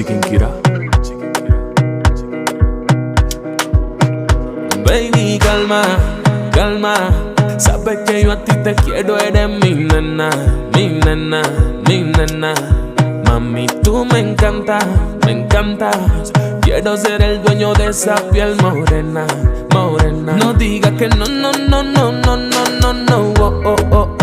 Chiquinquirá. Baby, calma, calma. Sabes que yo a ti te quiero, eres mi nena, mi nena, mi nena. Mami, tú me encantas, me encantas. Quiero ser el dueño de esa piel morena, morena. No digas que no, no, no, no, no, no, no, no, oh, oh, oh.